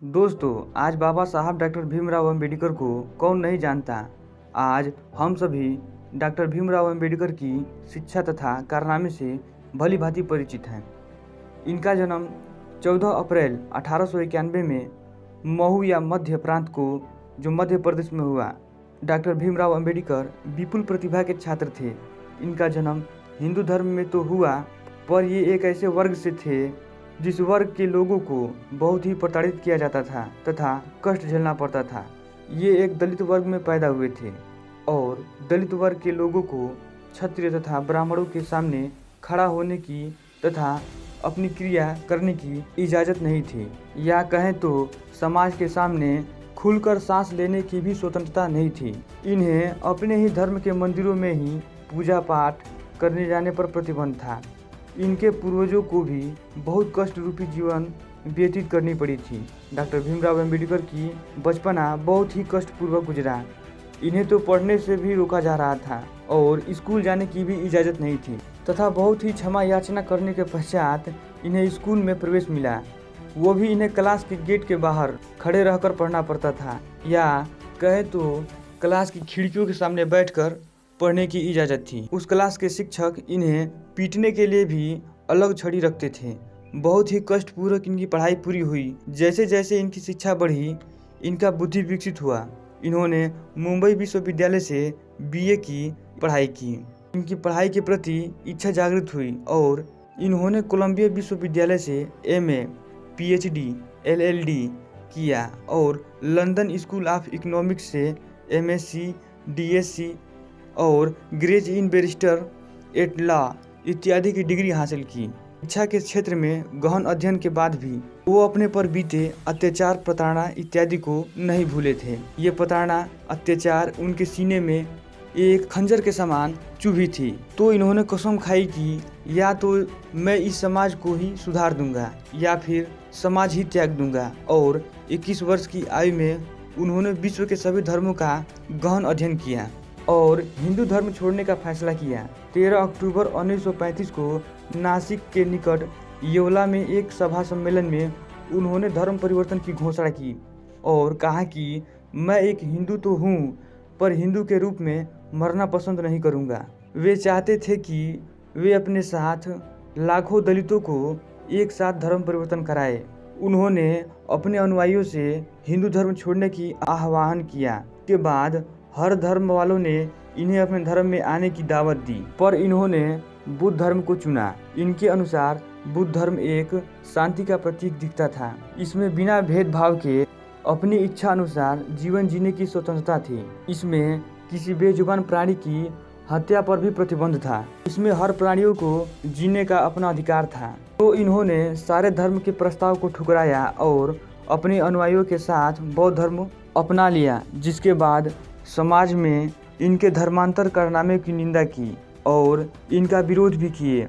दोस्तों, आज बाबा साहब डॉक्टर भीमराव अम्बेडकर को कौन नहीं जानता। आज हम सभी डॉक्टर भीमराव अम्बेडकर की शिक्षा तथा कारनामे से भली भांति परिचित हैं। इनका जन्म 14 अप्रैल 1891 में महू या मध्य प्रांत को जो मध्य प्रदेश में हुआ। डॉक्टर भीमराव अम्बेडकर विपुल प्रतिभा के छात्र थे। इनका जन्म हिंदू धर्म में तो हुआ, पर ये एक ऐसे वर्ग से थे जिस वर्ग के लोगों को बहुत ही प्रताड़ित किया जाता था तथा कष्ट झेलना पड़ता था। ये एक दलित वर्ग में पैदा हुए थे और दलित वर्ग के लोगों को क्षत्रिय तथा ब्राह्मणों के सामने खड़ा होने की तथा अपनी क्रिया करने की इजाज़त नहीं थी, या कहें तो समाज के सामने खुलकर सांस लेने की भी स्वतंत्रता नहीं थी। इन्हें अपने ही धर्म के मंदिरों में ही पूजा पाठ करने जाने पर प्रतिबंध था। इनके पूर्वजों को भी बहुत कष्ट रूपी जीवन व्यतीत करनी पड़ी थी। डॉक्टर भीमराव अम्बेडकर की बचपना बहुत ही कष्टपूर्वक गुजरा। इन्हें तो पढ़ने से भी रोका जा रहा था और स्कूल जाने की भी इजाज़त नहीं थी तथा बहुत ही क्षमा याचना करने के पश्चात इन्हें स्कूल में प्रवेश मिला। वो भी इन्हें क्लास के गेट के बाहर खड़े रहकर पढ़ना पड़ता था, या कहे तो क्लास की खिड़कियों के सामने बैठकर पढ़ने की इजाज़त थी। उस क्लास के शिक्षक इन्हें पीटने के लिए भी अलग छड़ी रखते थे। बहुत ही कष्टपूर्वक इनकी पढ़ाई पूरी हुई। जैसे जैसे इनकी शिक्षा बढ़ी, इनका बुद्धि विकसित हुआ। इन्होंने मुंबई विश्वविद्यालय से बीए की पढ़ाई की। इनकी पढ़ाई के प्रति इच्छा जागृत हुई और इन्होंने कोलंबिया विश्वविद्यालय से एमए, पीएचडी, एलएलडी किया और लंदन स्कूल ऑफ इकोनॉमिक्स से एमएससी, डीएससी और ग्रेज इन बैरिस्टर एट लॉ इत्यादि की डिग्री हासिल की। शिक्षा के क्षेत्र में गहन अध्ययन के बाद भी वो अपने पर बीते अत्याचार, प्रताड़ना इत्यादि को नहीं भूले थे। ये प्रताड़ना, अत्याचार उनके सीने में एक खंजर के समान चुभी थी। तो इन्होंने कसम खाई कि या तो मैं इस समाज को ही सुधार दूंगा या फिर समाज ही त्याग दूंगा। और 21 वर्ष की आयु में उन्होंने विश्व के सभी धर्मों का गहन अध्ययन किया और हिंदू धर्म छोड़ने का फैसला किया। 13 अक्टूबर 1935 को नासिक के निकट येवला में एक सभा सम्मेलन में उन्होंने धर्म परिवर्तन की घोषणा की और कहा कि मैं एक हिंदू तो हूँ, पर हिंदू के रूप में मरना पसंद नहीं करूँगा। वे चाहते थे कि वे अपने साथ लाखों दलितों को एक साथ धर्म परिवर्तन कराए। उन्होंने अपने अनुयायियों से हिंदू धर्म छोड़ने की आह्वान किया। के बाद हर धर्म वालों ने इन्हें अपने धर्म में आने की दावत दी, पर इन्होंने बुद्ध धर्म को चुना। इनके अनुसार बुद्ध धर्म एक शांति का प्रतीक दिखता था। इसमें बिना भेदभाव के अपनी इच्छा अनुसार जीवन जीने की स्वतंत्रता थी। इसमें किसी बेजुबान प्राणी की हत्या पर भी प्रतिबंध था। इसमें हर प्राणियों को जीने का अपना अधिकार था। तो इन्होंने सारे धर्म के प्रस्ताव को ठुकराया और अपने अनुयायियों के साथ बौद्ध धर्म अपना लिया, जिसके बाद समाज में इनके धर्मांतर कारनामे की निंदा की और इनका विरोध भी किए।